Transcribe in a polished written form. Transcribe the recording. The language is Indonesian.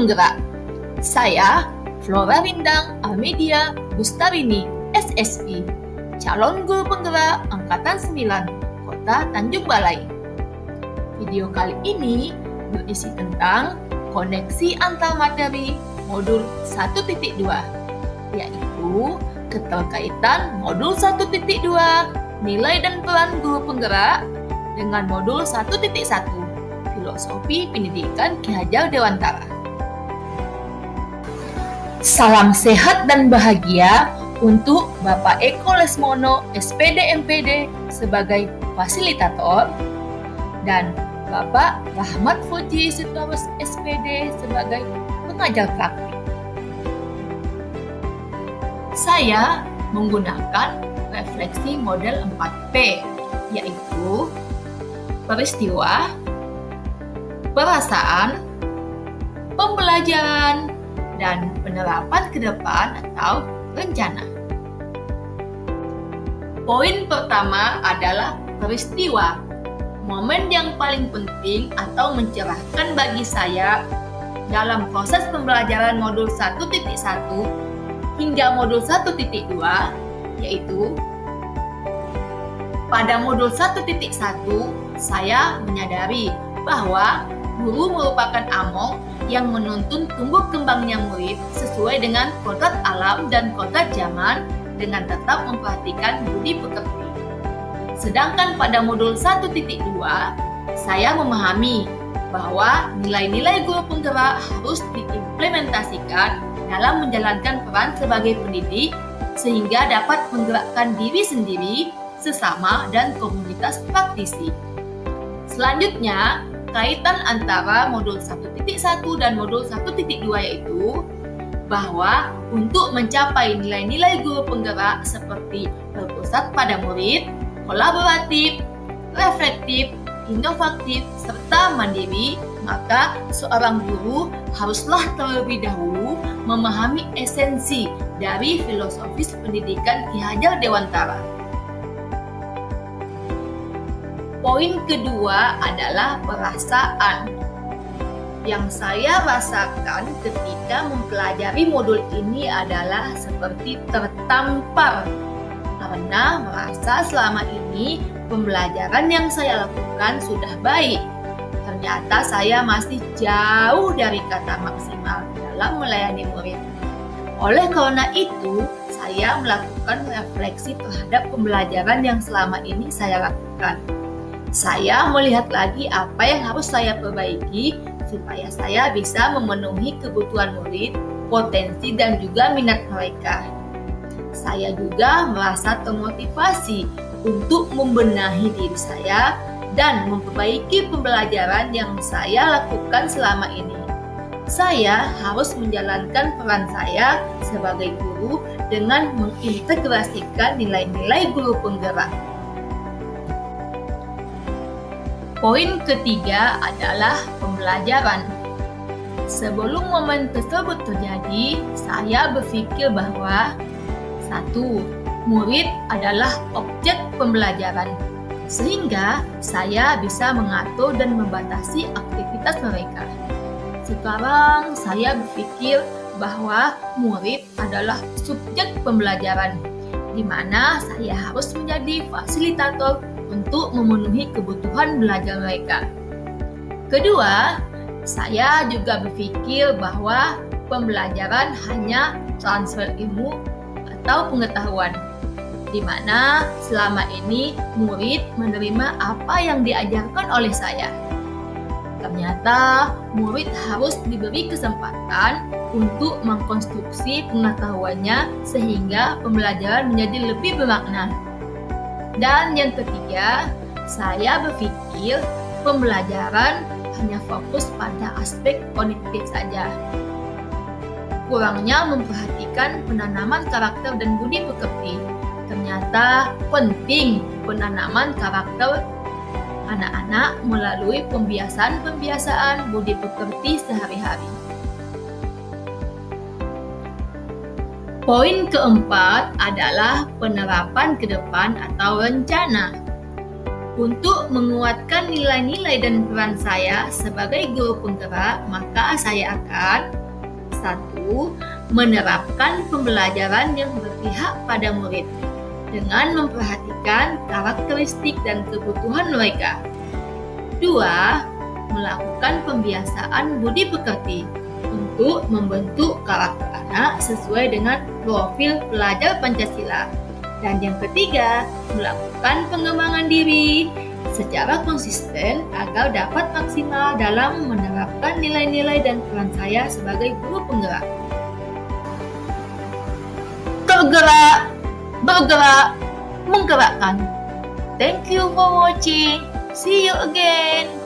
penggerak. Saya, Flora Rindang Almedia Gustavini, SSI, calon guru penggerak Angkatan 9, Kota Tanjung Balai. Video kali ini berisi tentang koneksi antar materi modul 1.2, yaitu keterkaitan modul 1.2 nilai dan peran guru penggerak dengan modul 1.1 filosofi pendidikan Ki Hajar Dewantara. Salam sehat dan bahagia untuk Bapak Eko Lesmono, SPD MPD sebagai fasilitator dan Bapak Rahmat Fuji Sitorus SPD sebagai pengajar praktik. Saya menggunakan refleksi model 4P, yaitu peristiwa, perasaan, pembelajaran, dan penerapan ke depan atau rencana. Poin pertama adalah peristiwa, momen yang paling penting atau mencerahkan bagi saya dalam proses pembelajaran modul 1.1 hingga modul 1.2, yaitu pada modul 1.1 saya menyadari bahwa guru merupakan among yang menuntun tumbuh kembangnya murid sesuai dengan kodrat alam dan kodrat zaman dengan tetap memperhatikan budi pekerti. Sedangkan pada modul 1.2 saya memahami bahwa nilai-nilai guru penggerak harus diimplementasikan dalam menjalankan peran sebagai pendidik sehingga dapat menggerakkan diri sendiri, sesama, dan komunitas praktisi. Selanjutnya, kaitan antara modul 1.1 dan modul 1.2 yaitu bahwa untuk mencapai nilai-nilai guru penggerak seperti berpusat pada murid, kolaboratif, reflektif, inovatif, serta mandiri, maka seorang guru haruslah terlebih dahulu memahami esensi dari filosofis pendidikan Ki Hajar Dewantara. Poin kedua adalah perasaan. Yang saya rasakan ketika mempelajari modul ini adalah seperti tertampar karena merasa selama ini pembelajaran yang saya lakukan sudah baik. Ternyata saya masih jauh dari kata maksimal dalam melayani murid. Oleh karena itu, saya melakukan refleksi terhadap pembelajaran yang selama ini saya lakukan. Saya melihat lagi apa yang harus saya perbaiki supaya saya bisa memenuhi kebutuhan murid, potensi, dan juga minat mereka. Saya juga merasa termotivasi untuk membenahi diri saya dan memperbaiki pembelajaran yang saya lakukan selama ini. Saya harus menjalankan peran saya sebagai guru dengan mengintegrasikan nilai-nilai guru penggerak. Poin ketiga adalah pembelajaran. Sebelum momen tersebut terjadi, saya berpikir bahwa 1. Murid adalah objek pembelajaran, sehingga saya bisa mengatur dan membatasi aktivitas mereka. Sekarang saya berpikir bahwa murid adalah subjek pembelajaran, di mana saya harus menjadi fasilitator untuk memenuhi kebutuhan belajar mereka. Kedua, saya juga berpikir bahwa pembelajaran hanya transfer ilmu atau pengetahuan, di mana selama ini murid menerima apa yang diajarkan oleh saya. Ternyata murid harus diberi kesempatan untuk mengkonstruksi pengetahuannya sehingga pembelajaran menjadi lebih bermakna. Dan yang ketiga, saya berpikir pembelajaran hanya fokus pada aspek kognitif saja. Kurangnya memperhatikan penanaman karakter dan budi pekerti. Ternyata penting penanaman karakter anak-anak melalui pembiasaan budi pekerti sehari-hari. Poin keempat adalah penerapan ke depan atau rencana. Untuk menguatkan nilai-nilai dan peran saya sebagai guru penggerak, maka saya akan 1. Menerapkan pembelajaran yang berpihak pada murid dengan memperhatikan karakteristik dan kebutuhan mereka. 2. Melakukan pembiasaan budi pekerti untuk membentuk karakter anak sesuai dengan profil pelajar Pancasila. Dan yang ketiga, melakukan pengembangan diri secara konsisten agar dapat maksimal dalam menerapkan nilai-nilai dan peran saya sebagai guru penggerak. Tergerak, bergerak, menggerakkan. Thank you for watching. See you again.